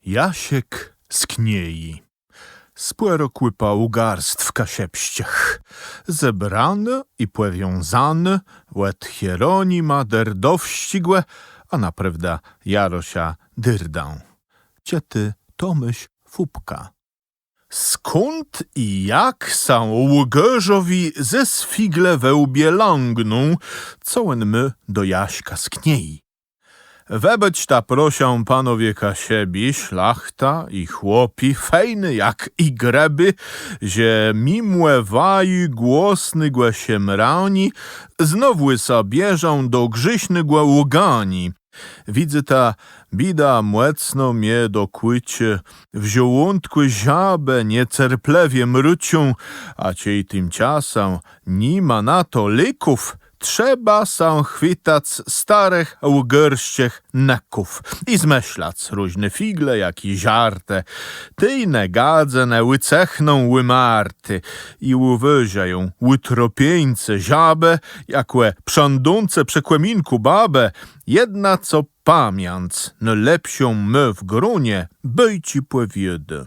Jasiek z Kniei. Spłerokły pałgarstw w Kasiepściach. Zebrany i powiązany, łet Hieronima derdowścigłe, a naprawdę Jarosia dyrdą. Ciety Tomyś Fupka. Skąd i jak są łgorzowi ze sfigle we łbie langną, co my do Jaśka z Kniei? Webeć ta prosią panowie Kasiebi, szlachta i chłopi, fejny jak i greby, że mimłe waji głosny głę się mrani, znowu sabieżą do grzyśny głę ługani. Widzę ta bida młecno mnie do kłycie, w żołądku żabę niecerplewie mrucią, a ciej tymczasem nie ma na to leków. Trzeba są chwitać starych łgorszczych neków i zmyślać różne figle, jak i żarte. Tyjne gadzene łycechną łymarty i uwyżają łutropieńce żabę, jakłe przandące przekłeminku babę, jedna co pamięc, no lepsią my w grunie, bejci powiedzy.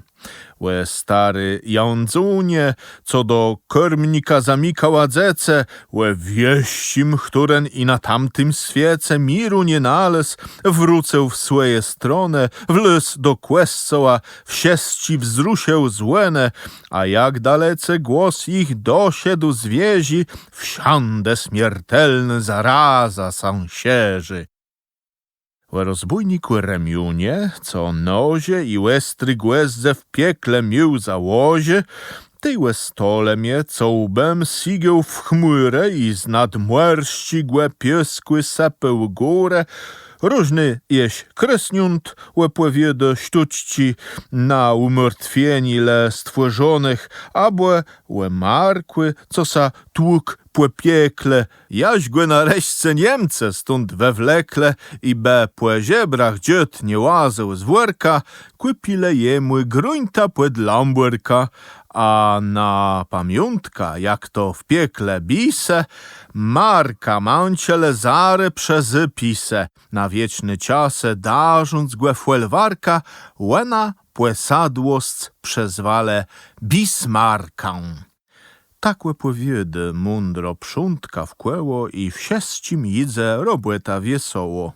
Łe stary jądzunie, co do kormnika zamika ładzece, łe wieścim, któren i na tamtym świece miru nie nales, wrócę w swoje stronę, w les do kłescoła, wsieści wzrusię złene, a jak dalece głos ich dosiedł z wiezi, wsiądę śmiertelny zaraza sąsierzy. Rozbójnik remiunie, co nozie i łestry głezze w piekle mił załozie, tej stole mnie, co łbem sigieł w chmurę i z nadmłerści głę pieskły sepeł górę, różny jeś kresniunt łepływie do sztuczci na umortwieni le stworzonych, abłe łe markły, co sa tłuk płepiekle, jaś głę na reszce Niemce stąd wewlekle i be płe ziebrach dziet nie łazę z worka, kłypile jemu gruńta płed lambwerka, a na pamiątka, jak to w piekle bise, marka mąciele zare przez pise, na wieczny czasę darząc głę fuelwarka, łena płesadłost przez wale Bismarką. Takłe powiedy mądro przątka wkłęło i wsieścim jidze robłeta wiesoło.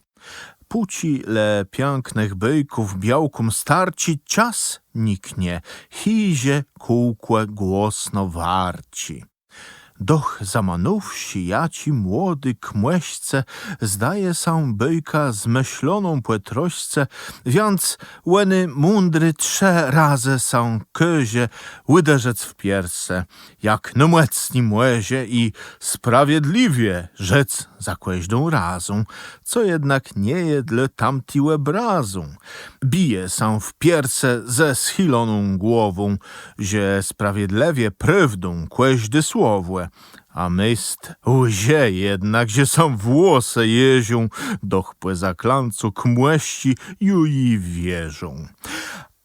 Płci le pięknych byjków białkom starci czas niknie, hizie kółkłe głosno warci. Doch zamanówsi jaci młody kmłeśce, zdaje się byjka zmyśloną płetrośce, więc łeny mądry 3 razy są közie, łyderzec w pierse, jak no młecni młezie i sprawiedliwie rzec za kłeźdą razą, co jednak nie jedle tamtiłe brazą. Bije się w pierse ze schyloną głową, że sprawiedliwie prawdą kłeźdy słowłe, a myst łzie jednak, że są włosy jezią, doch płe zaklancu kmłeści ju wierzą.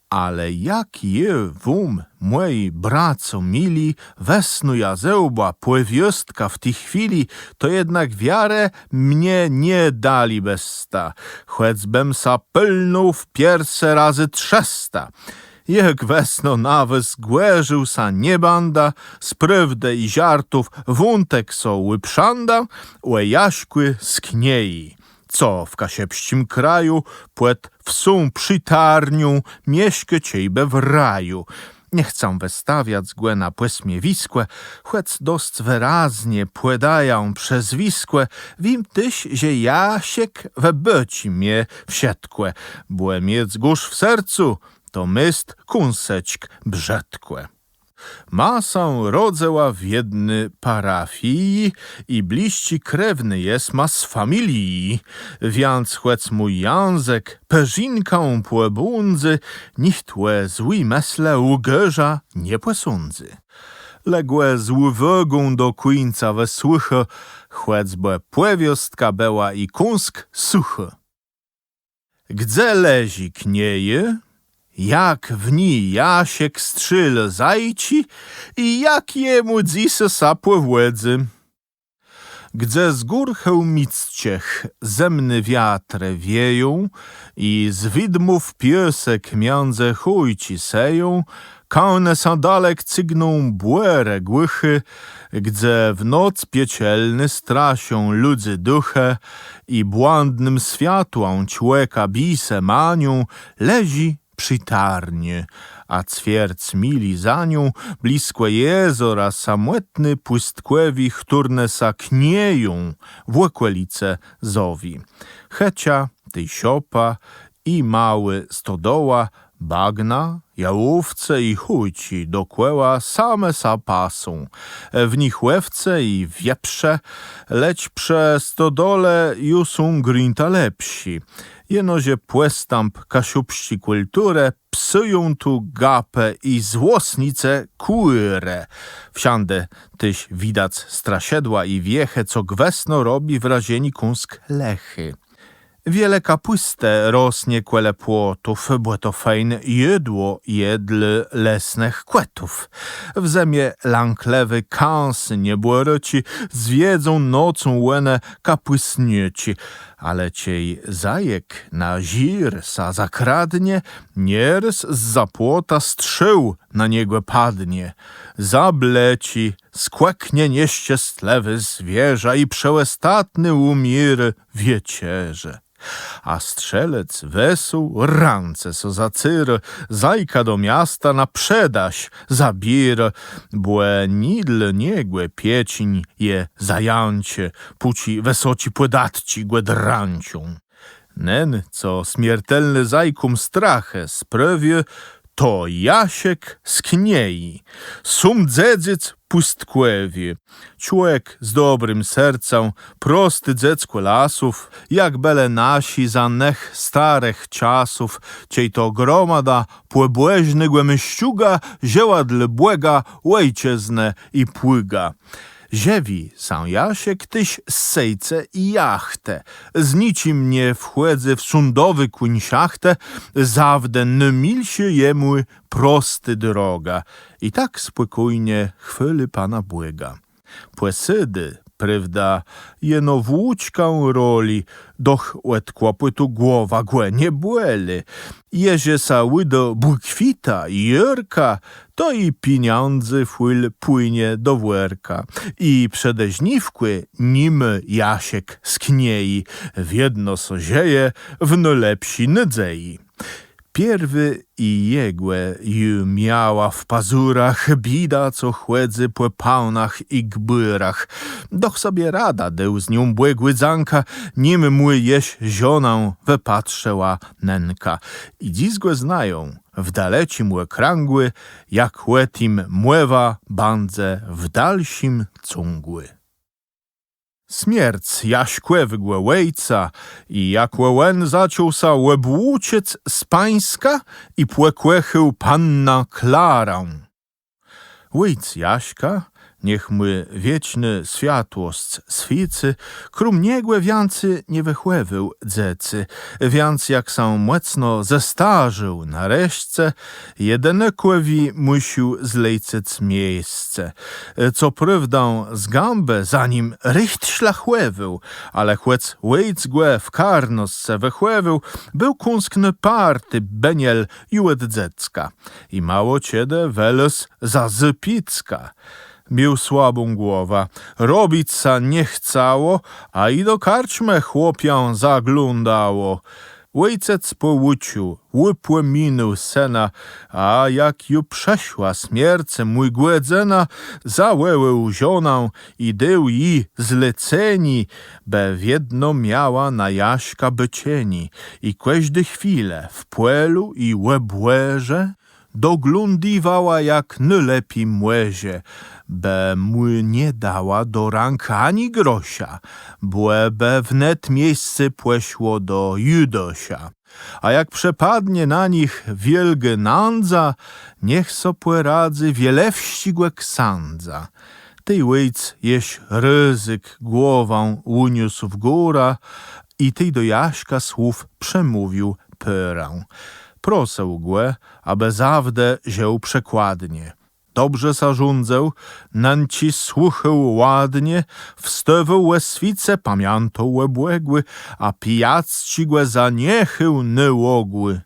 Ale jak je wum moi braco mili, wesnu ja zełba płewiostka w tej chwili, to jednak wiarę mnie nie dali bez sta, choćbym sa pylnął w pierse razy 300. Jak wesno nawet zgłężył sa nie banda, z prawdy i żartów wątek so łypszanda, łe Jaśkły z Kniei, co w Kasiepścim kraju płet wsą przytarnią mieszkę ciejbe w raju. Nie chcę wystawiać zgłę na płesmiewiskłe, choć dość wyraznie płedają przezwiskłe, wiem tyś, że Jasiek we byci mnie wsiedkłe, błe miec górz w sercu, to myst kunseczk brzedkłe. Masą rodzeła w jedny parafii i bliści krewny jest ma z familii, więc choć mój język peżinką płebundzy, nichtłe zły mesle łgorza nie posądzy. Ległe z ływogą do końca wesłycho, choćby płewiostka była i kunsk sucho. Gdzie lezi Knieje? Jak w niej Jasiek strzyl zajci i jak jemu dziś sapłe włedzy. gdzie z gór chełmicciech zemny wiatre wieją i z widmów piesek między chujci seją, kane sadalek cygną błere głychy, gdzie w noc piekielny strasią ludzy duche i błędnym światłom człeka bise manią, lezi przytarnie, a ćwierć mili za nią bliskłe jezora samotny pustkłewi, którne sa knieją w łekwelice zowi. Hecia, tej siopa i mały stodoła, bagna, jałówce i chujci dokłęła same sa pasą. W nich łewce i wieprze, leć prze stodole ju są grinta lepsi. Jenozie płestamp kasiupści kulturę, psują tu gapę i złosnice kłyrę. Wsiandę tyś widać strasiedła i wiechę, co gwesno robi wrazieni kunsk lechy. Wiele kapuste rosnie kwele płotów, bo to fajne jedło jedle lesnych kłetów. W zemie lanklewy kansy nie błoroci, zwiedzą nocą łene kapusnieci, ale ciej zajek na zir sa zakradnie, nieraz zza płota strzył na niego padnie. Zableci, skłeknie nieściastlewy zwierza i przełestatny umir wiecierze. A strzelec wesół rance so zacyr, zajka do miasta na przedaś zabir, błe nidl niegłe pieciń je zajancie, puci wesoci płedatci głedrancią. Nen, co śmiertelny zajkum strachę sprawie, to Jasiek z kniei, sum dzedziec pustkłewi. Człowiek z dobrym sercem, prosty dziecko lasów, jak bele nasi za nech starych czasów, ciej to gromada płebłeźny myściuga, zieła dla błega, łejcieznę i płyga. Ziewi sam Jasiek tyś sejce i jachtę. Z nicim nie wchłedzy w sądowy kuńsiachtę, zawdę mil się jemu prosty droga. I tak spokojnie chwyli pana błyga. Płesydy, prawda, jeno włóczką roli, doch łet kłopytu głowa głę nie błeli. Jezie sały do bukwita i jurka, to i pieniądze fłyl płynie do włerka. I przedeźniwkły nim Jasiek z kniei, w jedno so zieje, w no lepsi nydzei. Pierwy i jegłę ju miała w pazurach, bida co chłedzy po paunach i gbyrach. Doch sobie rada deł z nią błegły zanka, nim mój jeś zionę wypatrzyła nenka. I dzizgłe znają, w daleci młe krągły, jak łetim młewa bandze w dalszym cungły. Śmierć jaśkłewygłe łejca i jak łełen zaczął sa łebłuciec z pańska i płekłechył panna Klarę. Łejc Jaśka, niech my wieczny światłość swicy, krum niegłe wiancy nie wychłewył dzecy, więc jak sam mocno zestarzył nareszcie, jedene kłewi musił zlejcec miejsce. Co prawdą z gambę zanim rycht szlachłewył, ale chłec łejcgłe w karnosce wychłewył, był kunskny party beniel jułet dzecka i mało ciede weles zazypicka. Bił słabą głowa, robić sa nie chciało, a i do karczmę chłopią zaglądało. Łejcec po łuciu, łypłe minął sena, a jak ju przeszła śmierce mój głedzena, załełeł żonę i dył i zleceni, be w jedno miała na Jaśka bycieni i każdy chwilę w płelu i łebłerze doglądiwała jak nylepi młezie, be mu nie dała do rąk ani grosia, błebe wnet miejsce płeśło do Judosia. A jak przepadnie na nich wielge nandza, niech so płeradzy wiele wścigłe ksandza. Tej łejc jeś ryzyk głową uniósł w góra i tej do Jaśka słów przemówił pyrę. Proseł głę, aby zawdę wziął przekładnie. dobrze zarządzał, nanci słuchał ładnie, wstawał łeswice, pamiętał łebłegły, a pijacci go zaniechył nyłogły.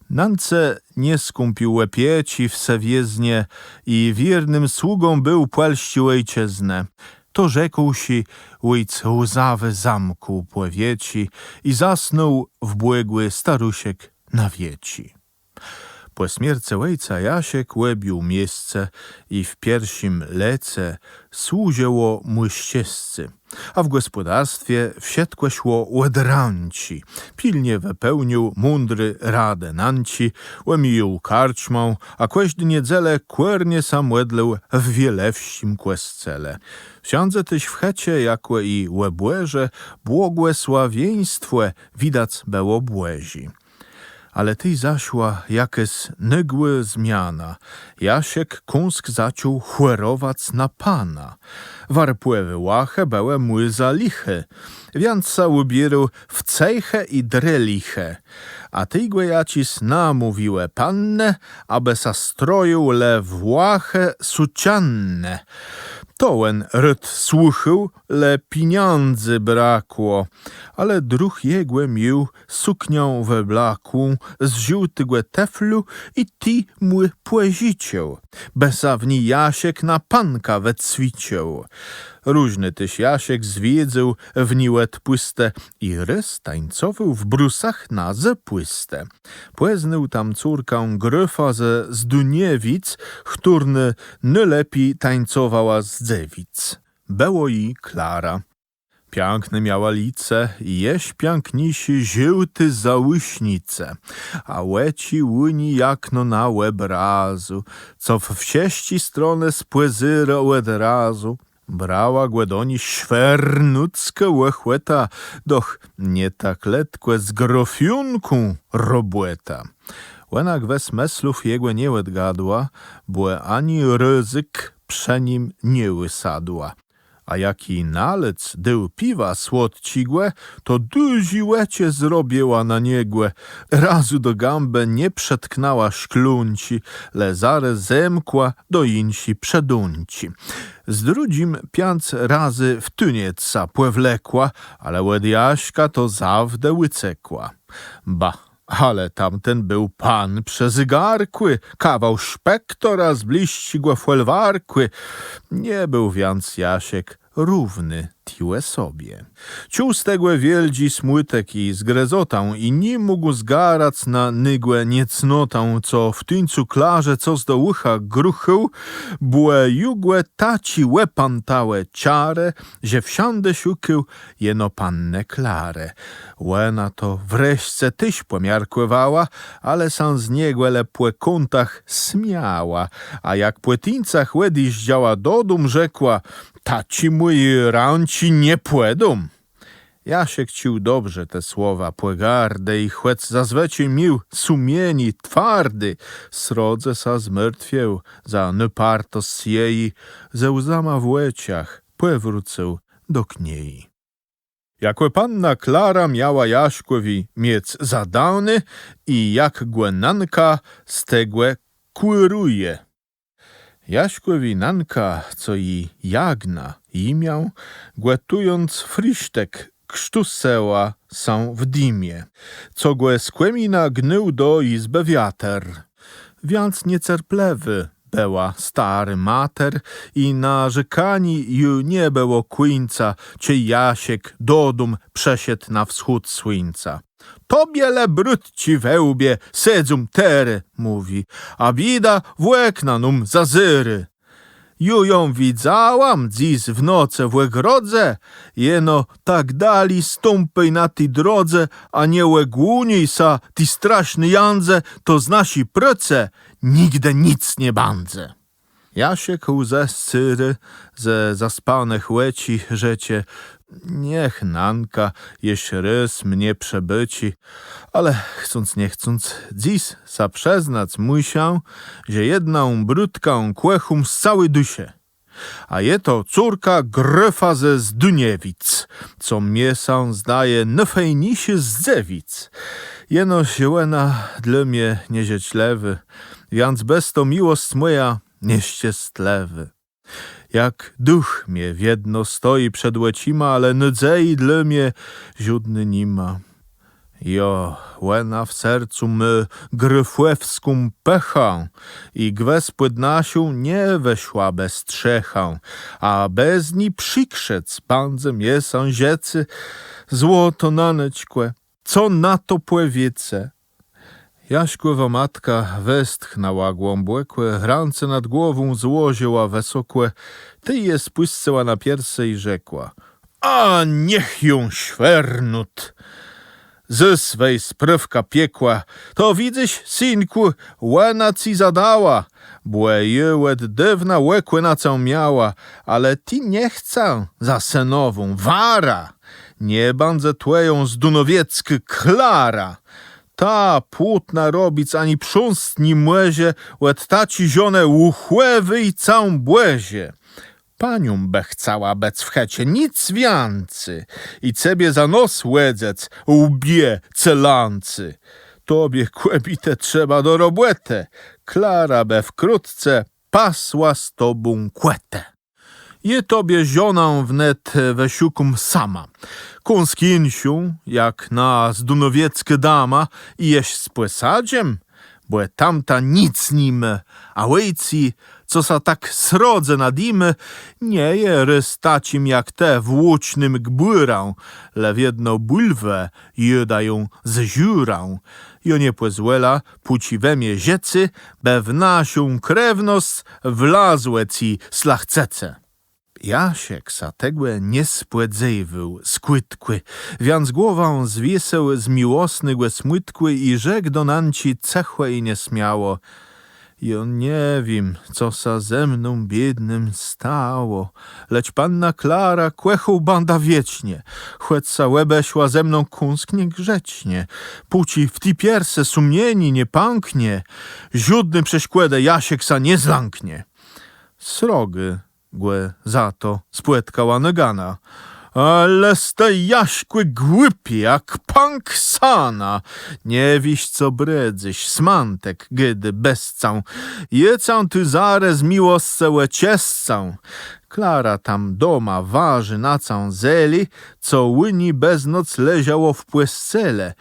Nance nie skąpił łepieci w sewieznie i wiernym sługą był płelści ojczyznę. To rzekł si ojc łzawy zamku płewieci i zasnął w błegły starusiek na wieci. Po śmierce ojca Jasiek łebił miejsce i w pierwszym lece służyło mu ścieżcy, a w gospodarstwie wsiedkłe szło łedranci. Pilnie wypełnił mądry radę nanci, łemił karczmą, a kłeśdy niedzielę kłernie sam łedlał w wielewścim kłescele. Wsiądze tyś w checie, jakłe i łebłeże, błogłosławieństwo widać było błezi. Ale ty zaszła jakes nygły zmiana. Jasiek Kunsk zaczął chłerować na pana. Warpłewy łache były mu za liche, więc sa ubierał w cejche i dreliche. A ty go jacis namówiłe pannę, aby sa stroił le w łache sucianne. Tołen ryd słuchał, le pieniędzy brakło, ale druh jegłe mił suknią we blaku z żółtego teflu i ty mu płeziciał. Besawni Jasiek na panka wecwiciał. Różny tyś Jasiek zwiedził w niłet puste i rys tańcował w brusach na zepłyste. Płeznył tam córkę Gryfa ze Zduniewic, którny najlepiej tańcowała z dziewic. Było i Klara. Piękne miała lice i jeś piękniejszy żółty załyśnice, a łeci łyni jakno na łeb razu, co w wsieści stronę spłezyra od razu. Brała głedoni szwernucka łechłeta, doch nie tak letkłe z grofiunką robłeta. Łenak wes meslów jego nie odgadła, bo ani ryzyk prze nim nie wysadła. A jaki nalec dył piwa słodcigłe, to duzi łecie zrobiła na niegłe. Razu do gambę nie przetknęła szklunci, le zaraz zemkła do insi przedunci. Z drudzim pięć razy w tynieca płewlekła, ale łed Jaśka to zawdę łycekła. Ba! Ale tamten był pan przezygarkły, kawał szpektora z bliścigłe folwarkły. Nie był więc Jasiek równy tiłe sobie. Ciął z tego wieldzi smutek i zgrezotą i nie mógł zgarać na nygłe niecnotą, co w tyńcu Klarze, co z do łycha gruchył, błe jugłe taci łepantałe ciare, że wsiądę siukył jeno pannę Klarę. Łena to wreszcie tyś pomiarkływała, ale sam z niegłe lepłe kątach smiała, a jak płetińcach łediś działa do dum, rzekła: taci moi ranci nie płedą. Jasiek cił dobrze te słowa płegarde i chłec zazwecie mił sumieni twardy. Srodze sa zmrtwieł za nypartos jej, ze łzama w łeciach płewróceł do kniei. Jakłe panna Klara miała Jaśkowi miec zadany i jak głenanka z tegłe kłyruje. Jaśkowi nanka, co i jagna imiał, głotując frisztek krztuseła są w dymie, co głę skłemina gnył do izby wiater. Więc niecierplewy była stary mater i na rzekani ju nie było końca, czy Jasiek do dum przesiedł na wschód słońca. Tobie le brud ci we łbie sedzum tery, mówi, a bida włekna num zazyry. Ju ją widziałam dziś w noce w łegrodze, jeno tak dali stąpej na tej drodze, a nie łegłunij sa ty straszny jandze, to z nasi pryce nigdy nic nie bandze. Jasiek łze syry ze zaspanych łeci rzecie: niech nanka jeś rys mnie przebyci, ale chcąc nie chcąc, dziś sa przyznać musiał, że jedną brudką kłechum z całej dusie. A je to córka Gryfa ze Zduniewic, co mnie się zdaje najfajniejszy z dziewic. Jeno siłena dla mnie niezieczlewy, więc bez to miłość moja nieściestlewy. Jak duch mnie wiedno stoi przed łecima, ale ndzej dla mnie ziudny nima. Jo, łena w sercu my gryfłewską pechą i gwes płydnasiu nie weszła bez trzechą, a bez ni przykrzec bandzem je sądziecy, złoto nanećkłe, co na to płewice. Jaśkłowa matka westchnęła głębokłe, ręce nad głową złożyła wysokłe, ty je spłyscała na pierse i rzekła: a niech ją świernut! Ze swej sprywka piekła, to widzisz, synku, łena ci zadała, błe łed dywna łekłe na co miała, ale ty nie chcę za synową, wara, nie będę twoją z Dunowiecki Klara. Ta płótna robic ani prząst ni młezie, łed taci żonę uchłewy i całą błezie. Panią chcała bec w checie, nic więcej, i cebie za nos łedzec, łbie celancy. Tobie kłebite trzeba do robłete, Klara wkrótce pasła z tobą kłetę. Je tobie żonę wnet wesiukum sama, kąskinsiu, jak na zdunowieckie dama, i jeś z płesadziem, bo tamta nic nim, a łejci, co sa tak srodze nad im, nie je rystacim jak te w łucznym gbyrą, le w jedno bulwę jedają z ziurą. Jo nie płezłela, puci we mnie ziecy, be w nasią krewność wlazłe ci slachcece. Jasiek sa tegłe nie spłedzejwył, skłytkły, więc głową zwieseł z miłosnygłe smytkły i rzekł do nanci cechłe i nieśmiało: jo nie wiem, co sa ze mną biednym stało, lecz panna Klara kłechą banda wiecznie, chłec sa łebe szła ze mną kąsknie grzecznie, puci w ti pierse sumieni nie pęknie, ziudny prześkłede Jasiek sa nie zląknie. Srogy głe za to spłetkała nagana. Ale z tej Jaśkły głupie jak panksana. Nie wiś co bredzyś, smantek, gdy bezcą. Jecą ty zaraz miłosce łeciescą. Klara tam doma waży na całą zeli, co łyni bez noc leżało w płescele.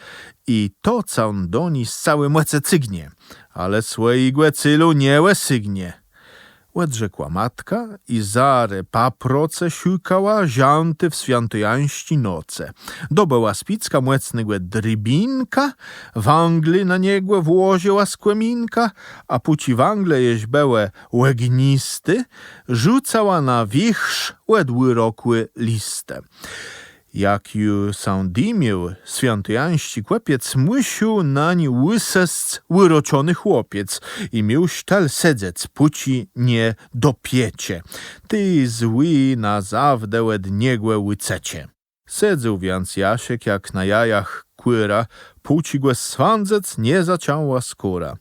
I to całą doni z całym łece cygnie, ale swojej głecylu nie łesygnie. Łedrzekła matka i zare paproce siukała zianty w świętojańści noce. Dobyła spicka młecnygłe drybinka, węgli na niegłe włożyła skłeminka, a puci węgle jeźbełe łegnisty, rzucała na wichrz łedły rokły listę. Jak ju są dymił świętojańści kłepiec, musiał nań łysesc wyroczony chłopiec i miał sztal sedzec, puci nie dopiecie. Ty zły na zawdę łed niegłe łycecie. Sedzył więc Jasiek jak na jajach kłyra, puci głę swądzec nie zaciąła skóra.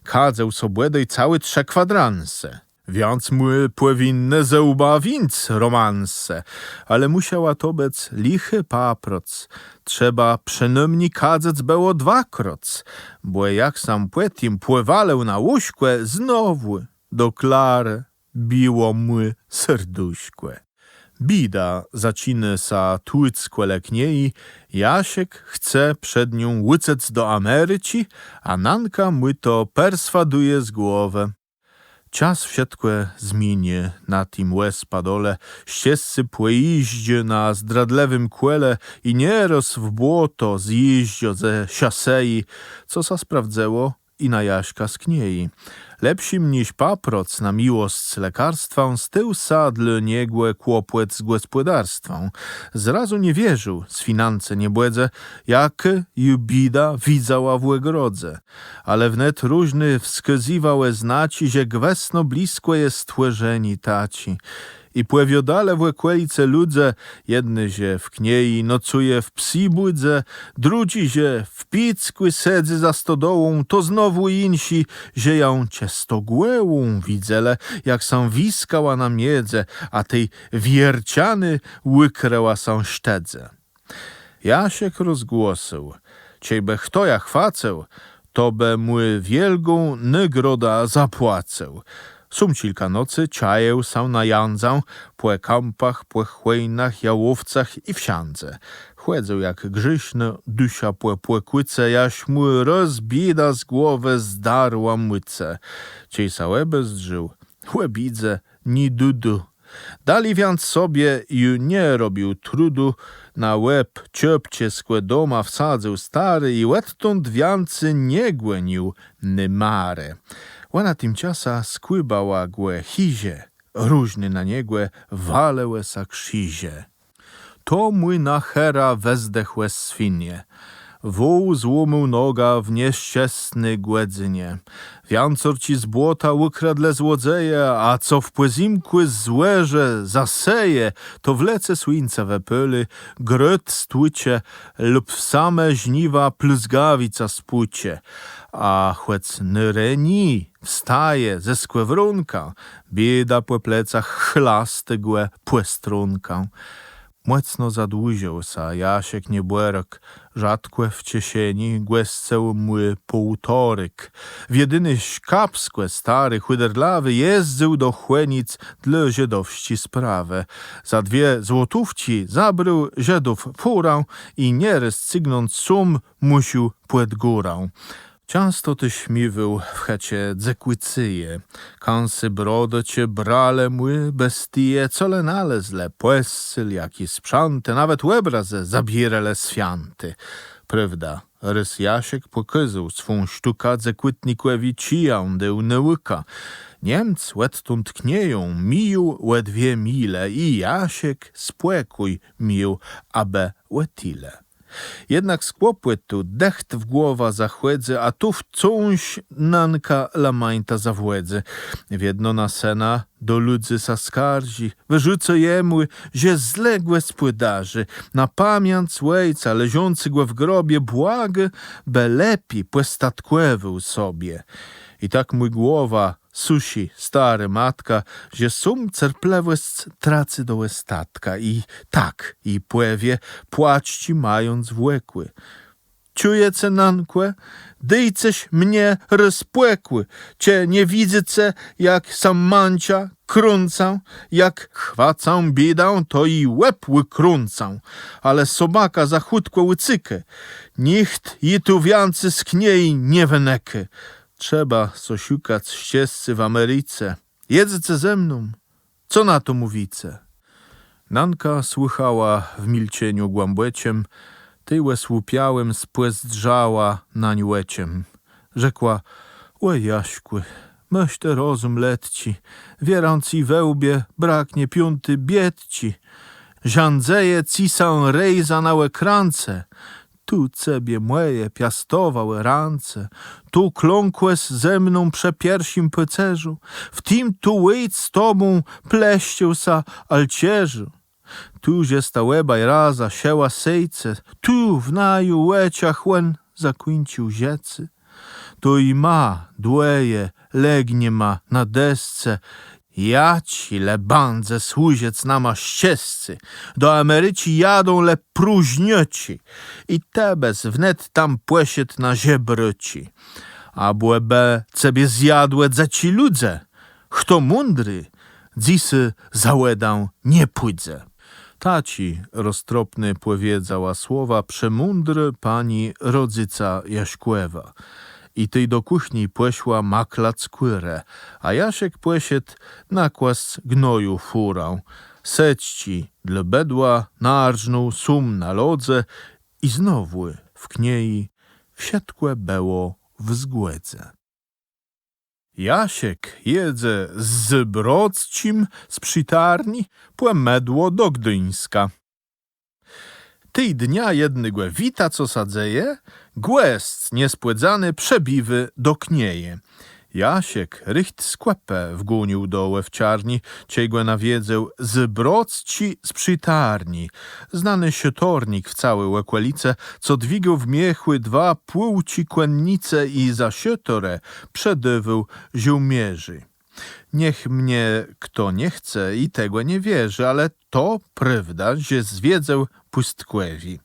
Kadzeł sobłedej cały 3 kwadranse. Więc mu płewinne zełba winc romanse, ale musiała to bec lichy paproc. Trzeba przynajmniej kadzec było 2-kroc, bo jak sam płetim pływalę na łuśkłe, znowu do Klary biło mu serduśkłe. Bida zaciny sa tłyckłe lekniej, Jasiek chce przed nią łycec do Ameryci, a Nanka mu to perswaduje z głowę. Czas wsiedkłe zmienie na tym łez padole, ścieżcy płejeździe na zdradlewym kłele i nieroz w błoto zjeździo ze siasei, co sa sprawdzeło i na Jaśka skniej. Lepszym niż paproc na miłość z lekarstwą, z tył sadl niegłe kłopłet z gospodarstwą. Zrazu nie wierzył, z finanse nie błedze, jak ju bida widzała w łegrodze. Ale wnet różny wskazywał znaci, że gwesno blisko jest tłeżeni taci. I płewiodale w łekłejce ludze, jedny się w kniej nocuje w psi budze, drudzi się w picku sedzy za stodołą, to znowu insi, że ją ciestogłełą widzele, jak są wiskała na miedze, a tej wierciany łykreła są sztedze. Jasiek rozgłosił, ciebie kto ja chwacę, to be mu wielką nagroda zapłacę. Sum kilka nocy czajeł sam na jandzę, płe kampach, płe chłejnach, jałowcach i wsiandze. Chłedzę jak grzyśne, dusia płe kłyce, jaś mu rozbida z głowy zdarła myce. Ciej sałe zdrzył, łebidze, ni dudu. Dali więc sobie ju nie robił trudu, na łeb ciopcie skłe doma wsadzał stary i łettąd więcy nie głenił nymare. Ona tymczasa skłybała głę hizie, różny na niegłe walełe sa krzyzie. To mój na hera wezdechłe swinie. Wół złomył noga w nieszczęsny głedzynie. Wiancor ci z błota ukradle złodzieje, a co w płezimkły złeże zaseje, to wlece słońca we pyly, gryt stłucie lub w same żniwa pluzgawica spłucie. A chłec nyreni wstaje ze skłewrunka, bieda po plecach chlastygłe płestrunka. Mocno zadłuział sa Jasiek Niebłerok, rzadkłe w ciesieni, głęsceł mły półtoryk. W jedyny szkapskłe stary, chuderlawy, jeździł do chłenic dla Żydowści sprawę. Za 2 złotówci zabrał Żydów furę i nieraz cygnąc sum musił płet górę. Często ty śmiwył w checie dzekłycyje, kansy brodocie brale mły bestie, cole nalezle, płescyl, jak i sprzęty, nawet łebraze zabierele święty. Prawda, rys Jasiek pokazał swą sztuka dzekłytnikłewi ciją, deł nełyka. Niemcy łettąd knieją, mił łe 2 mile i Jasiek spłekuj mił, abe łetile. Jednak skłopły tu decht w głowa zachłedzy, a tu wcąż nanka lamańta zawłedzy. Wiedno na sena do ludzy sa skarży, wyrzuca jemu, że zległe spłydarzy. Na pamięć łejca leżący go w grobie błagę, be lepi płestatkłewył sobie. I tak mój głowa susi stary matka, że sum cerplewec tracy do estatka i tak i płewie płaczci mając włekły. Czujece nankłe, dyjceś mnie rozpłekły, cie nie widzice jak sam mancia krącą, jak chwacą biedę, to i łeb łykrącą, ale sobaka za chutko łycykę, nicht i tu więcy skniej nie wenekę. Trzeba sosiukać ścieżcy w Ameryce. Jedzce ze mną. Co na to mówice? Nanka słuchała w milczeniu głębłeciem, tyłe słupiałem spłezdrzała nań łeciem. Rzekła, łe Jaśkły, myś te rozum letci, wierąc i wełbie braknie 5 biedci. Żandzeje cisą rejza na łekrance, tu cebie moje piastował rance, tu kląkłeś ze mną przepiersim pycerzu, w tym tu łejc z tobą pleścił sa alcierzu. Tu że stałebaj raza sieła sejce, tu w naju łeciach łen zakończył rzecy. Tu i ma, dłeje, legnie ma na desce, ja ci le bandze słuziec nama ścieżcy, do Ameryci jadą le próżnioci i tebez wnet tam płesiet na ziebryci. A błebe cebie zjadłe za ci ludze, kto mądry, dzisy załedą nie pójdzie. Taci roztropny pływiedzała słowa przemądry pani rodzica Jaśkłewa. I tej do kuchni płeśła maklat skórę, a Jasiek płesiet nakłas gnoju furą. Sećci dla bedła narżnął sum na lodze i znowu w kniei wsiadkłe było w zgłedze. Jasiek jedze z Brodzcim z przytarni płemedło do Gdyńska. Tej dnia jednego wita, co sadzeje, głest niespłedzany przebiwy do knieje. Jasiek rycht skłepę wgonił do łewciarni, ciegłe nawiedzę z Brodzci z przytarni. Znany sietornik w całej łekwelice, co dwigał w miechły 2 płci kłennice i za sietorę przedywył ziółmierzy. Niech mnie kto nie chce i tego nie wierzy, ale to prawda, że zwiedzę pustkłewi.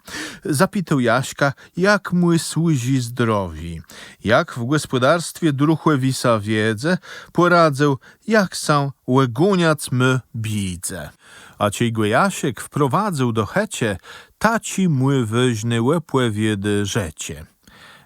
Zapytał Jaśka, jak mu służy zdrowi, jak w gospodarstwie druhłe wisa wiedzę, poradzał, jak są łeguniac my bidze. A ciejgły Jasiek wprowadzał do checie, taci mu wyźny łepłe wiedy rzecie.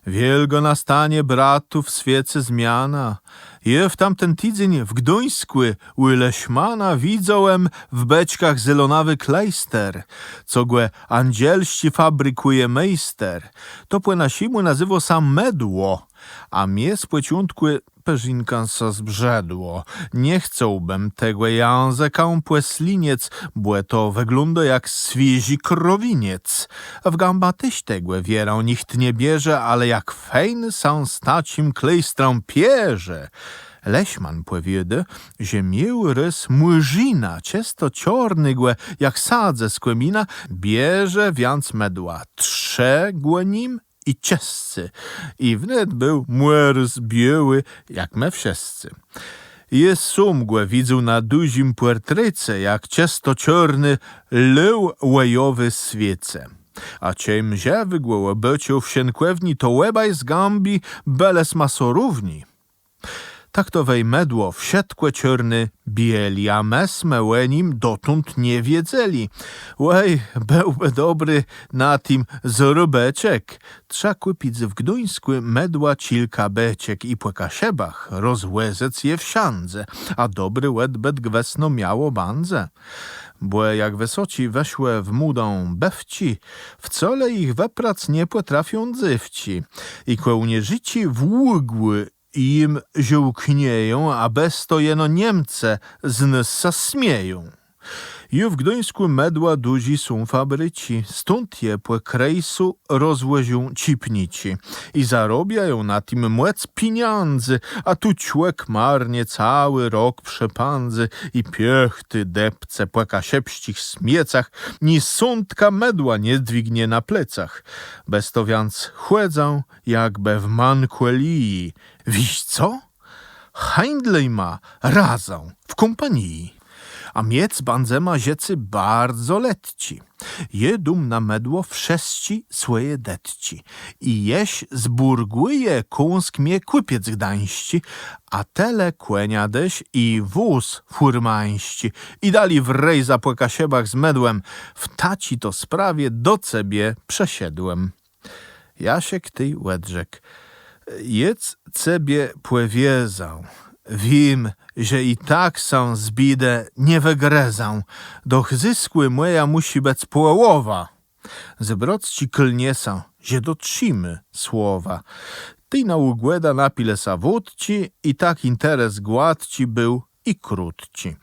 Wielgo nastanie bratów świece zmiana. Je w tamten tydzień w Gduńsku u Leśmana widziałem w beczkach zelonawy klejster, co głe andzielści fabrykuje mejster. To po nasimu nazywa sam medło, a mnie z płeciątkły peżinka so zbrzedło. Nie chcąbym tego języka płesliniec, bo to wygląda jak świeży krowiniec. W gamba tyś tego wierą nikt nie bierze, ale jak fejny są stacim klejstrom pierze. Leśman powiada, że miał rys murzyna, ciasto ciornygłe, jak sadze z kłemina, bierze więc medła, trze nim i ciescy. I wnet był młers biały, jak me wszyscy. Jest sumgłe widzę na dużym portrecie, jak ciasto ciorny leł łajowy świece. A czym ziewygło byciu w sienkłewni, to łebaj z gambi beles masorówni. Tak to wej medło wsiedkłe ciorny bieli, a mesme nim dotąd nie wiedzieli. Łej, byłby dobry na tym zorobeczek. Trza kupić w Gduńsku medła kilka beczek i po kasiebach rozłezec je w siandze, a dobry łed bet gwesno miało bandze. Bo jak wysoci weszłe w mudą bewci, wcale ich weprac nie potrafią dzywci. I kołnierzyci włógły im ziółknieją, a bez to jeno Niemce z nysa smieją. I w Gdyńsku medła duzi są fabryci, stąd je po krejsu rozłożą cipnici i zarobiają na tym młec pieniądze, a tu człek marnie cały rok przepandzy i piechty depce po kasiepścich smiecach, ni sądka medła nie dźwignie na plecach. Bez to więc chłedzą, jakby w mankuelii. Wiś co? Hańdlej ma razą w kompanii. A miec bandzema ziecy bardzo letci. Jedum na medło wszesci swoje detci. I jeś zburguje kąsk mie kupiec gdańści, a tele kłeniadeś i wóz furmańści. I dali w rejza po kasiebach z medłem. W taci to sprawie do cebie przesiedłem. Jasiek ty łedrzek. Jedz cebie płewiezał. Wiem, że i tak są zbide nie wygrezą. Doch zyskły moja musi być połowa. Zebrocci klniesą, że dotrzymy słowa. Ty na ugłeda napile sawódci i tak interes gładci był i krótci.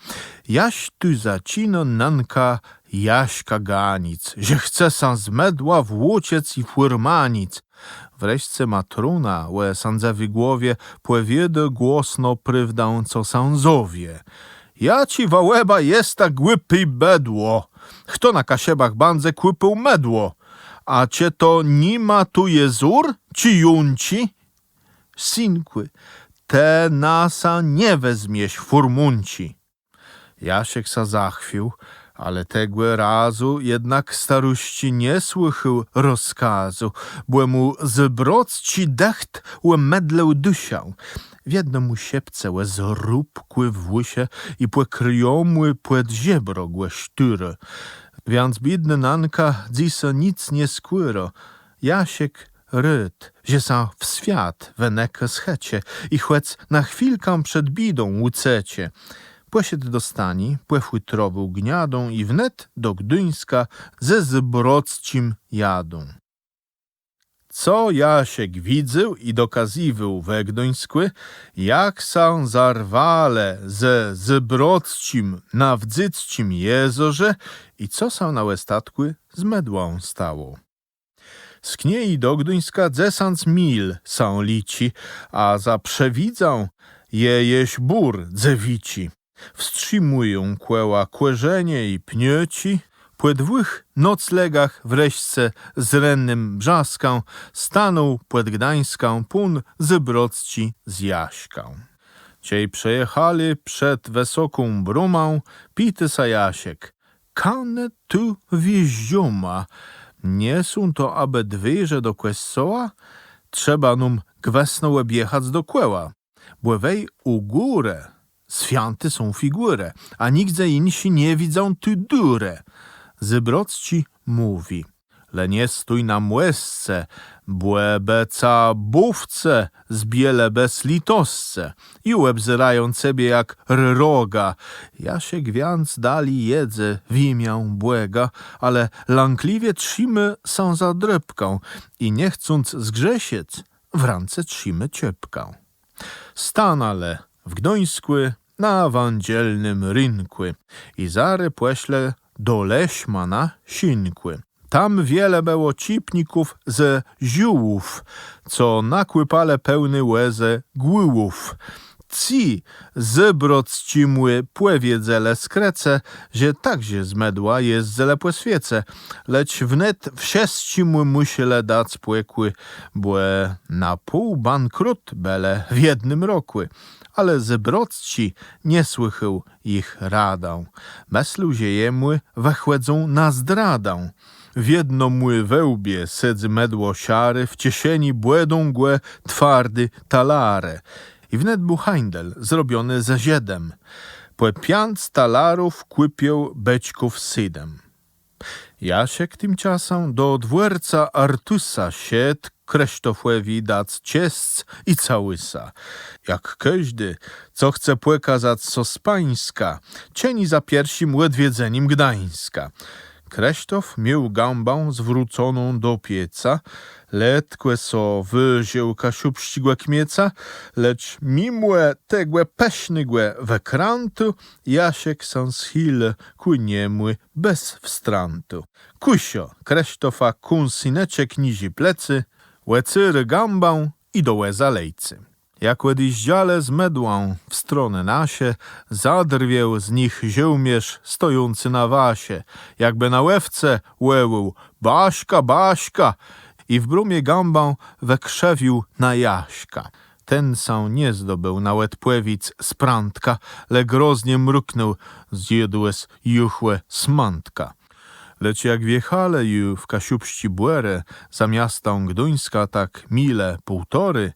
Jaś tu zacino nanka Jaśka ganic, że chce sam z medła włóciec i furmanic. Wreszcie matruna, łe sądzewi głowie, płewiedo głosno prywdą, co sądzowie. Ja ci wałeba jest tak głypy bedło. Kto na kasiebach bandze kłypył medło? A cie to nima tu jezur, ci junci? Synkły, te nasa nie wezmieś furmunci. Jasiek sa zachwił, ale tego razu jednak staruści nie słychał rozkazu, bo mu zbrocci decht łe medlę dusiał. W jedno mu siepce łe zróbkły w łysie i płe kryjomły płed ziebro głe sztyry. Więc biedny nanka dzisa nic nie skłyro. Jasiek ryd, że sa w świat wenekę schecie i chłec na chwilkę przed bidą łucecie. Płesied do stani, płefły trową gniadą i wnet do Gdyńska ze zbroccim jadą. Co Jasiek widział i dokazywał we Gdyńsku, jak są zarwale ze zbroccim na wdzyccim jezorze i co są na łestatku z medłą stało. Z Kniei do Gdyńska 10 mil są lici, a za przewidzą jeś bór dzewici. Wstrzymują kłęła kłerzenie i pnieci, po 2 noclegach wreszcie z rennym brzaską stanął pod Gdańską pun zbrocci z Jaśką. Ciej przejechali przed wysoką brumą, pity sa Jasiek. kane tu wjeździoma. Nie są to abe dwyże do kościoła? Trzeba num gwesno jechać do kłęła. Błewej u górę. Święty są figurę, a nigdzie insi nie widzą tu durę. Zybrocci mówi, le nie stój na młesce, błebeca bówce, zbiele bez litosce. I łebzyrają ciebie jak roga. Ja się gwianc dali jedzę w imię błega, ale lankliwie trzymy są za drepką i nie chcąc zgrzesiec, w ręce trzymy ciepkę. Stanale w Gdońskły na wandzielnym rynkły i zary płeśle do Leśmana sinkły. Tam wiele było cipników ze ziółów, co nakłypale pełny łezę głyłów. Ci zbrocci mły płewiedzele skrece, że także zmedła jest zelepłe świece, lecz wnet wszyscy mu musiele dać płekły, błe na pół bankrut bele w jednym rokły. Ale zebrocci nie słychał ich radą. Myślą, że jemły wechłedzą na zdradę. W jedno mły wełbie sedzy medło siary, w ciesieni błedą głę twardy talare. I wnet był handel zrobiony ze ziedem. Po 5 talarów kłypią beczków sydem. Jasiek tymczasem do dworca Artusa siedł, Kresztofłewi dać ciesc i całysa. Jak każdy, co chce płekazać so z pańska, cieni za pierwszym łedwiedzeniem Gdańska. Kresztof miał gambę zwróconą do pieca, letkłe so wyziął kasiub ścigłe kmieca, lecz mimłe tegłe peśnygłe we krantu, Jasiek są schil ku niemły bez wstrantu. Kusio, Kresztofa kunsyneczek nizi plecy, łecyry gambą i do łeza lejcy. Jak łedyździale z medłą w stronę nasie, zadrwieł z nich ziełmierz stojący na wasie, jakby na łewce łełył Baśka, Baśka i w brumie gambą wekrzewił na Jaśka. Ten sam nie zdobył nawet płewic z prądka, le groznie mruknął zjedłes juchłe smantka. Lecz jak wjechale ju w kasiubści błere za miastą Gduńska tak mile półtory,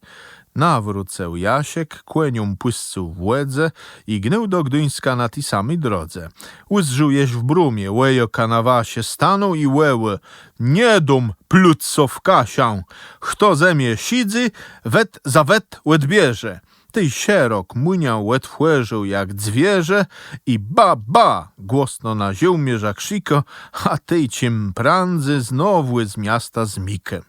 nawrócę Jasiek kłenią płyscu w łedze i gnął do Gdyńska na tej samej drodze. Uzżujesz w brumie, łejoka na wasie stanął i łeły. Nie dum plutco w kasię, kto zemie sidzy, wet za wet łed bierze. Tej sierok muniał łed wchłeżył jak zwierzę i ba, głosno na ziełmierza krzyko, a tej cim prędzy znowu z miasta zmikę.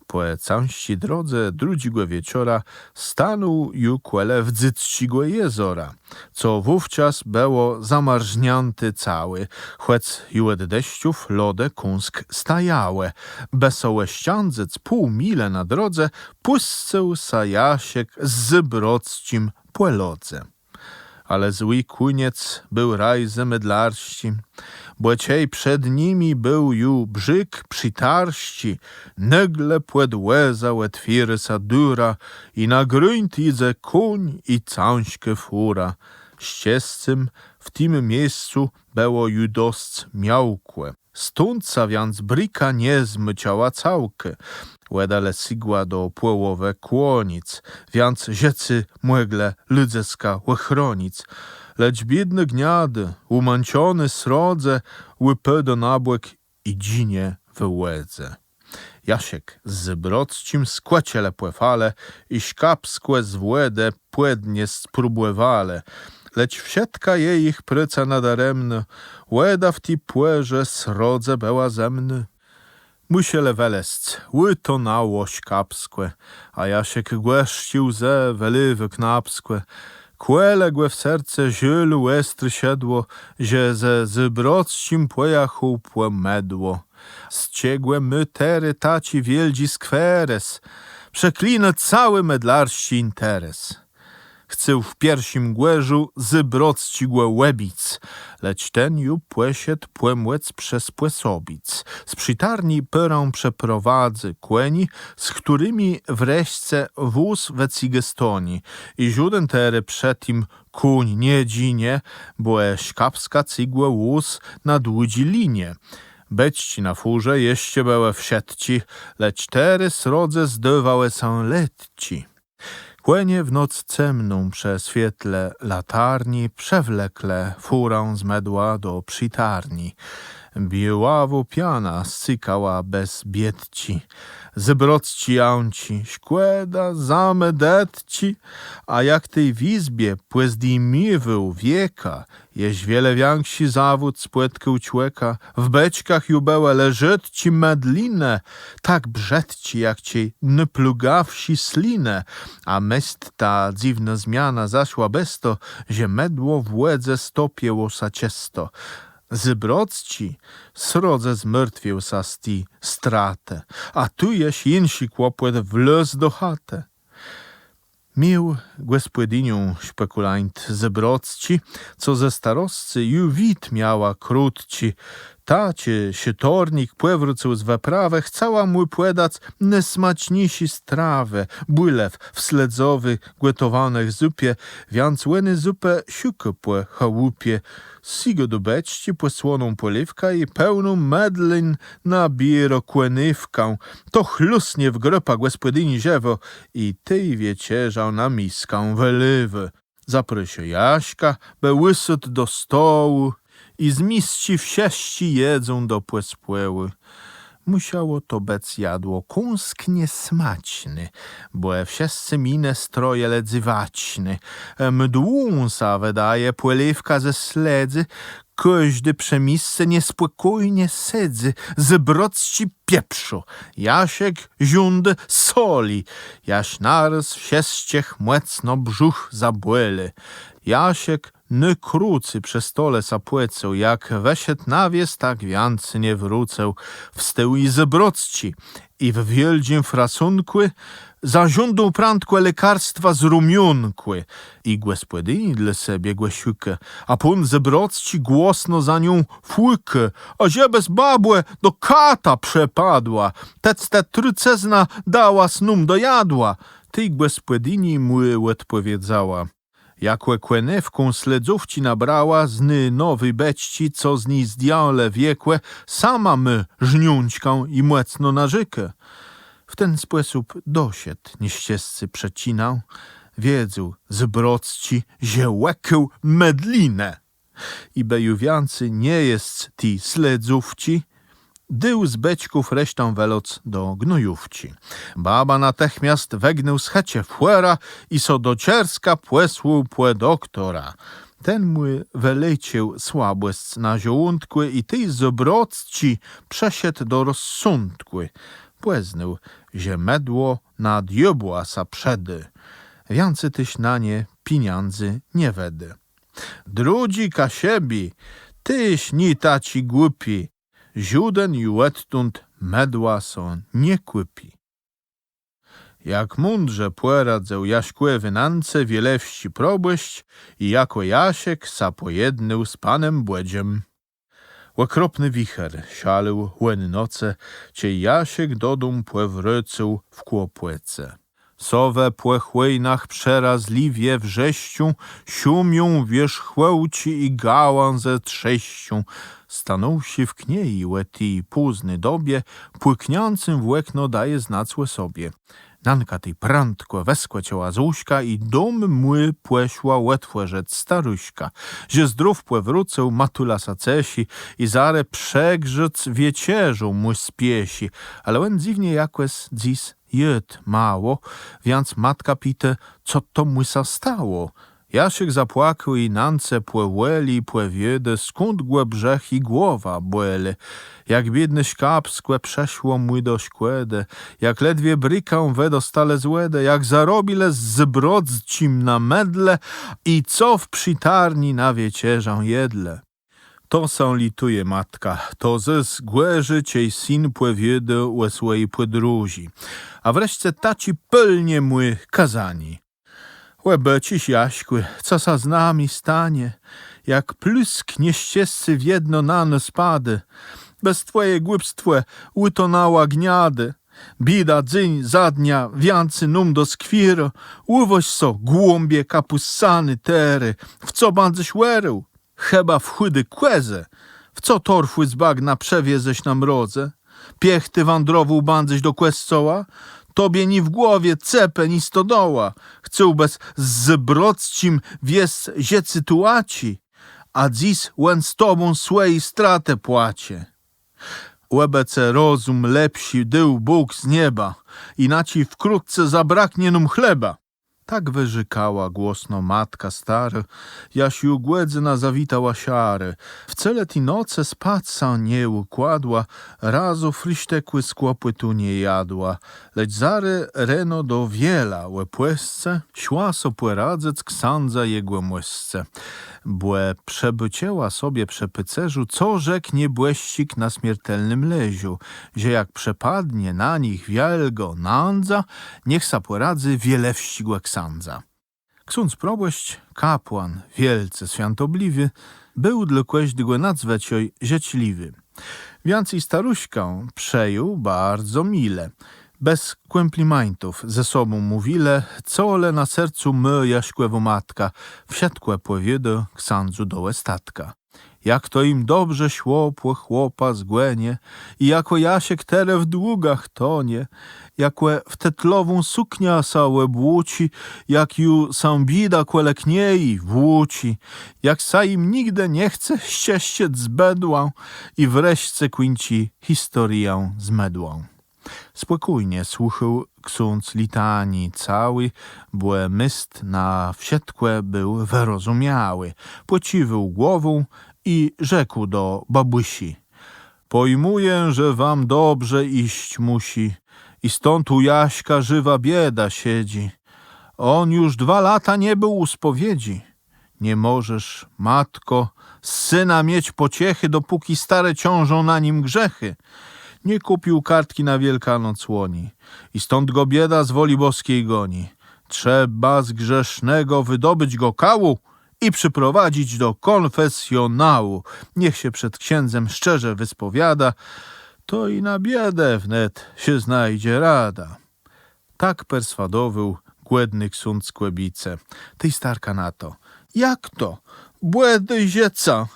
Po całści drodze drugiego wieczora stanął ju kłele w dzyćcigłe jezora, co wówczas było zamarznięty cały, chłec ju od deszczów lode kunsk stajałe. Besołe ściądzyc pół mile na drodze pusceł sa Jasiek z broccim płelodze. Ale zły kuniec był rajze mydlarści, bo ciej przed nimi był ju brzyk przytarści, nagle płed łeza łetwiry sadura i na grunt idze kuń i cąśkę fura. Ściescym w tym miejscu było ju dość miałkłe. Stąd więc bryka nie zmyciała całkę. Łedale sigła do płołowe kłonic, więc rzecy młegle ludzeska łechronic. Lecz biedny gniady, umęczony srodze, łypy do nabłek i dzinie w łedze. Jasiek z broccim skłeciele płefale i szkapskłe z włedę płednie spróbłewale. Lecz wsietka jej ich pryca nadaremno, łeda w ti płerze srodze była zemny. Musiele welesc, łyto na łoś kapskłe, a Jasiek głeszcił ze weliwy knapskłe. Kłeległe w serce zielu łestry siedło, że ze zbroccim płejachu płemedło. Zciegłe mytery taci wieldzi skweres, przeklinę cały medlarści interes. chce w pierwszym głężu zybrodscigłe łebic, lecz ten ju płesiet płemłec przez płesobic. Z przytarni pyrą przeprowadzy kłeni, z którymi wreszcie wóz wecigestoni i żuden tery przedtim kuń nie dzinie, bo szkapska cigłe wóz na dłudzi linie. Bećci na furze jeszcze były wsiedci, lecz tery srodze zdywałe są letci. Kłenie w noc cemną przez świetle latarni przewlekle furą z medła do przytarni. Biławu piana scykała bez biedci, zbrocci jaunci, szkłeda zamedetci, a jak tej w izbie płezdimiwył wieka, jeś wiele więksi zawód z płetkę człeka, w beczkach jubełe leżetci medlinę, tak brzedci jak ci nplugawsi slinę, a mest ta dziwna zmiana zaszła bez to, że medło w łedze stopięło sa ciesto. Zybrodsci srodze zmrtwił sa z ti stratę, a tu jeś insi kłopot wlez do chatę. Mił gospodynią szpekulant zybrodsci, co ze starostcy ju wid miała krótci. Tacie sitornik płewrócił z wyprawę, chcała mu płedać nesmaczniejsi strawy, błylew wsledzowy, gotowanych zupie, więc łeny zupę siukę po chałupie. Sigo do beczci posłoną poliwka i pełną medlin na biro kłenywkę. To chlusnie w gropa gospodyni ziewo i tej wiecierzał na miskę wyliwy. Zaprosił Jaśka, by łysot do stołu i z miści wsieści jedzą do płespłeły. Musiało to bec jadło kąsknie smaczny, bo wszyscy mine stroje ledzywaczny. Mdłunsa wydaje płeliwka ze sledzy, każdy przemisce niespokojnie sedzy, zybrodsci pieprzu, Jasiek ziundy soli, jaś naraz wsieściech młecno brzuch zabłeli. Jasiek ny krócy przy stole sapłecą, jak wesiet nawies, tak wiancy nie wrócę. Wsteł i zybrodsci i w wieldzim frasunkły zażądą prędko lekarstwa z rumionkły. I gospodyni dla siebie głosiukę, a pun zybrodsci głosno za nią fłykę, a ziebez babłe do kata przepadła, tec te trycezna dała snum dojadła. Tej gospodyni mu odpowiedziała. Jakłe kłenewką sledzówci nabrała, zny nowej beczci, co z niej zdjale wiekłe, sama my żniąćką i młecno nażykę. W ten sposób dosied nieściescy przecinał, wiedzą zybrodsci, że łekę medlinę. I bejuwiancy nie jest ti sledzówci, dył z beczków resztą weloc do gnojówci. Baba natychmiast wegnął z checie fuera i so do Czerska płesł płe doktora. Ten mu wyleciał słabłysc na żołądkły i tej zobrodsci przeszedł do rozsądkły. Płeznął, że medło na diobła sa przedy. Więcej tyś na nie pieniędzy nie wedy. Drudzi ka siebi, tyś ni taci głupi, żuden i łettund medła są nie kłypi. Jak mądrze płeradzał Jaśkłe wynance wielewści probłyść i jako Jasiek sa pojednął z panem Błedziem. Łekropny wicher sialił łeny noce, cie Jasiek do dum płewrycył w kłopłece. Sowe płechłejnach przerazliwie wrześciu, siumią wierzchłełci i gałąze trześcią. Stanąwszy w kniei łeti późny dobie, płykniącym w łekno daje znacłe sobie. Nanka tej prędko weskła ciała Zuśka i dom mły płeszła łetwę rzec staruśka. Że zdrów płewrócę matula sacesi i zare przegrzec wiecierzą mu spiesi, ale łen dziwnie jakłes dziś jed mało, więc matka pite, co to mu sa stało. Jasiek zapłakał i nance płełeli płewiedę, skąd głębrzech i głowa błele. Jak biedny szkap skłe przeszło mój do szkłedę, jak ledwie brykał we dostale złedę, jak zarobile z zybrodzcim na medle i co w przytarni na wiecierzę jedle. To są lituje matka, to ze zgłeży ciej syn płewiedę łesłej podróży, a wreszcie taci pełnie mój kazani. Łebeciś, Jaśkły, co sa z nami stanie, jak plusk nieściescy w jedno na nos pady, bez twoje głupstwe utonała gniady. Bida dzyń za dnia, wiancy num do skwiro, uwoź so, głąbie kapussany tery, w co bandzesz łerył? Chyba w chudy kłezę, w co torfły z bagna przewieześ na mrodze? Piechty wandrował bandzeć do Kłescoła? Tobie ni w głowie cepę, ni stodoła. Chcę bez zbroccim wies ziecy tułaci, a dziś łen z tobą swej stratę płacie. Łebece rozum lepsi dył Bóg z nieba, inaczej wkrótce zabraknie nam chleba. Tak wyrzykała głośno matka stary, jaś ju głędzina zawitała siary. W cele ti noce spać sa nie układła, razu fryśtekły skłopy tu nie jadła. Lecz zary reno do wiela łepłesce, szła so płeradzec ksandza jegłe łesce. Błe przebycięła sobie przepycerzu, co rzeknie błeścik na śmiertelnym leziu, że jak przepadnie na nich wielgo nandza, niech sa płeradzy wiele wścigłe ksandza. Ksiądz probłość, kapłan, wielce świętobliwy, był dla kłeźdygłe nadzwecioj życzliwy. Więcej staruśkę przejął bardzo mile. Bez komplimentów ze sobą mówile, co ole na sercu my, Jaśkłewo matka, wsiadkłe powiedzie ksandzu do łestatka. Jak to im dobrze szło po chłopa zgłenie i jako Jasiek tere w długach tonie, jakłe w tetlową suknia sałe błuci, jak ju sam bida kłelekniej włóci, jak sa im nigdy nie chce ścieściec z bedłą i wreszcie kończy historię z medłą. Spokojnie słuchał ksiądz litanii cały, bo myst na wsiedkłe był wyrozumiały. Pociwał głową i rzekł do babusi: pojmuję, że wam dobrze iść musi i stąd u Jaśka żywa bieda siedzi. On już 2 lata nie był u spowiedzi. Nie możesz, matko, z syna mieć pociechy, dopóki stare ciążą na nim grzechy. Nie kupił kartki na Wielkanoc łoni i stąd go bieda z woli boskiej goni. Trzeba z grzesznego wydobyć go kału i przyprowadzić do konfesjonału. Niech się przed księdzem szczerze wyspowiada, to i na biedę wnet się znajdzie rada. Tak perswadował głodny ksiądz Kłebice. Tej starka na to: jak to? Błedy zieca,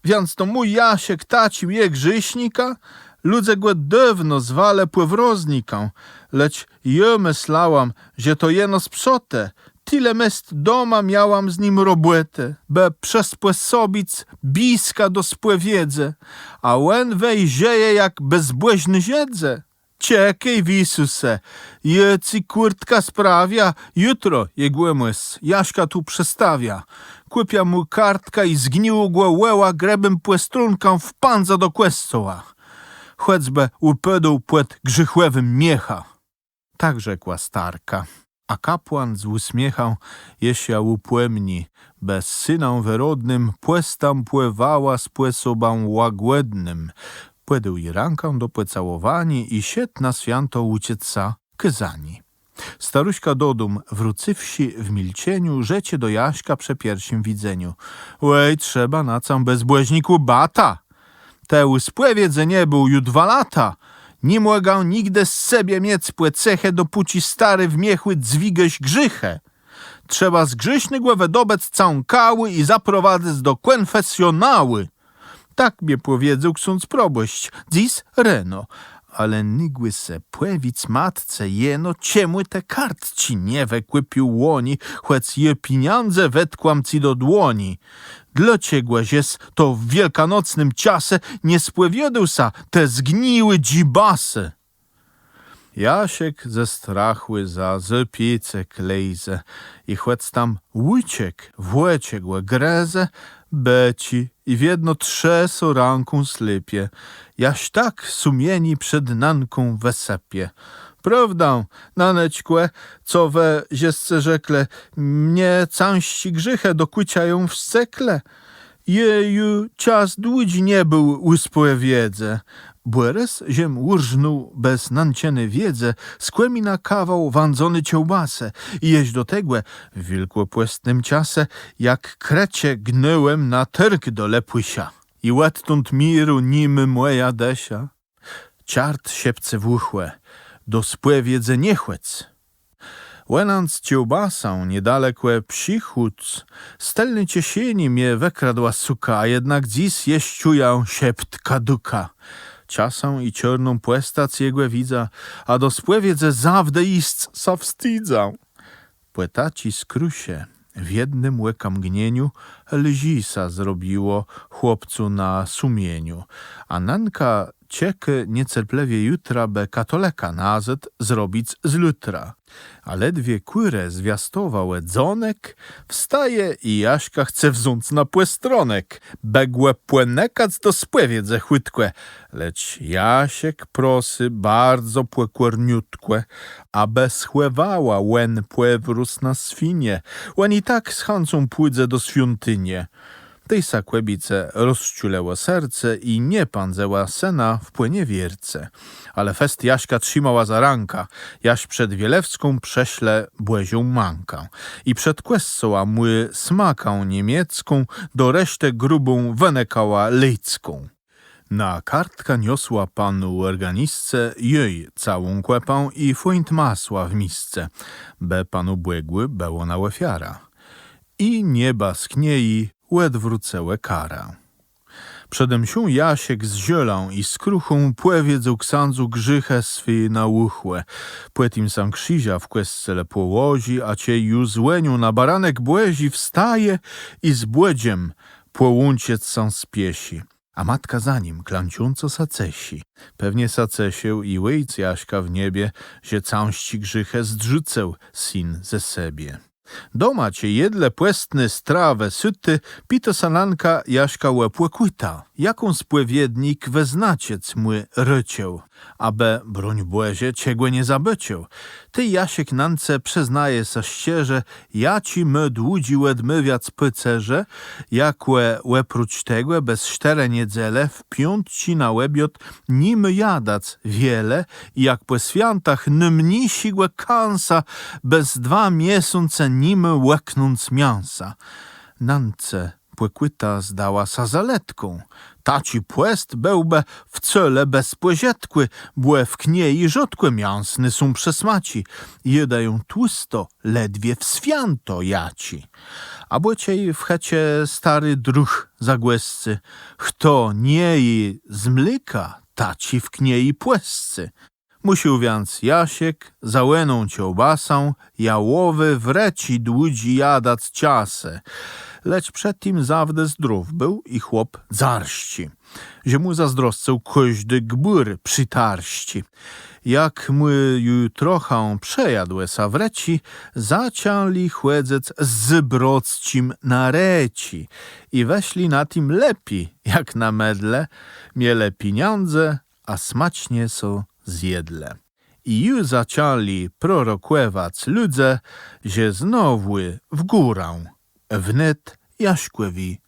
więc to mój Jasiek tacim je grzyśnika? Ludzie go dawno zwale płewrozniką, lecz ja myślałam, że to jeno sprzote. Tyle mest doma miałam z nim robłete, be przez płesobic biska do spłewiedze, a łen wejrzeje jak bezbłeźny ziedze. Ciekaj, Wisuse, jeci kurtka sprawia, jutro jegłemłes Jaśka tu przestawia. Kłupia mu kartka i zgniłgłe łeła grebem płestrunką w panza do Kłescoła. Choćby upedł płet grzychłewym miecha. Tak rzekła starka, a kapłan z uśmiechą jesia upłemni, bez syną wyrodnym płestam płewała z płesobą łagłednym. Płedył i ranką do płecałowani i siet na święto uciecca kyzani. Staruśka dodum, wrócywsi w milczeniu, rzecie do Jaśka przy pierwszym widzeniu: łej, trzeba na cam bezbłeźniku bata. Te uspłewiedze nie był ju 2 lata. Nie mogał nigdy z sobie mieć płecechę, dopóci stary wmiechły dźwigać grzychę. Trzeba z grzeszny głowę dobec całą kały i zaprowadzać do konfesjonały. Tak mnie powiedział ksiądz proboszcz, dziś reno. Ale nigły se płewic matce jeno, ciemły te kartci nie wekłypił łoni, choć je pieniądze wetkłam ci do dłoni. Dlaczegłeś jest to w wielkanocnym ciasie nie spłewiodył sa te zgniły dzibasy? Jasiek ze strachły za zepiece klejze i choć tam łyciek włeciegłe greze, beci i w jedno trzeso ranką slypie, jaś tak sumieni przed nanką wesepie. Prawdę, nanećkłe, co we ziesce rzekle, mnie cańści grzychę dokłyciają w sekle. Jeju, czas dłudzi nie był u spowiedze, Błeres ziem urżnął bez nancieny wiedzę, skłemi na kawał wandzony ciełbasę i jeść do tegłe w wielkopłestnym ciase, jak krecie gnęłem na terk dole płysia. I łettąd miru nim moja desia. Ciart siepce wuchłe, do spłewiedze niechłec. Łenąc ciełbasą niedalekłe psichóc, stelny ciesieni mnie wekradła suka, a jednak dziś jeściuję siept kaduka. Ciasą i ciorną płestac jegłe widza, a do spłewiedze zawde istc sa wstidzą. Płetaci skrusie w jednym łeka mgnieniu lzisa zrobiło chłopcu na sumieniu, a Nanka ciekę niecerplewie jutra be katoleka nazet zrobić z lutra. A ledwie kłyrę zwiastował edzonek, wstaje i Jaśka chce wząc na płestronek, begłe płenekac do spłewiedze chłytkłe, lecz Jasiek prosy bardzo płekłorniutkłe, abe schłewała łen płewrus na swinie, łen i tak z chancą pójdzie do świątynie. Tej sakłebice rozciuleło serce i nie pandzęła sena w płynie wierce. Ale fest Jaśka trzymała za ranka. Jaś przed Wielewską prześle błezią manka. I przed Quessą a mły smaką niemiecką do resztę grubą wenekała lycką. Na kartka niosła panu organistce jej całą kłepą i fuint masła w misce. Be panu błegły było na łyfiara. I nieba skniej łed wrócęłe kara. Przedem się Jasiek z zielą i z kruchą płewiedzą ksandzu grzychę swy nauchłe. Płetim sam krzyża w kwestcele połozi, a cie już złeniu na baranek błezi wstaje i z błedziem połąciec sam spiesi. A matka za nim klanciąco sacesi. Pewnie sacesił i łyjc Jaśka w niebie, że całści grzychę zdrzuceł syn ze siebie. Doma cię jedle płestny strawę syty, pito sananka Jaśka łepłe kłyta. Jaką spłewiednik weznaciec mły rycieł, abe broń błezie ciegłe nie zabyciał. Ty Jasiek nance przyznaje sa ścierze, ja ci my dłudzi łedmywiac pycerze, jakłe łepruć tegłe bez cztere niedziele wpiąć ci na łebiot nim jadac wiele, i jak po świętach nymni sigłe kansa, bez 2 miesiące nim łeknąc mięsa. Nance płekłyta zdała sa zaletką. Taci płest bełbe wcale bez płezietkły, błe w knie i rzodkłe mięsny są przesmaci. Jedają tłusto, ledwie w święto jaci. A błeciej w checie stary druh zagłęscy. Kto nie i z mleka, taci w knie i płescy. Musiał więc Jasiek za łeną ciełbasą jałowy wreci dłudzi jadac ciasę. Lecz przed tym zawdę zdrów był i chłop zarści. Że mu zazdroscał każdy gbur przytarści. Jak mu ju trochę przejadłe sawreci, zacięli chłedzec z broccim na reci i weszli na tym lepi, jak na medle, miele pieniądze, a smacznie so zjedle. I już zaczęli prorokływać ludze, że znowu w górę. Wnet Jaśkowi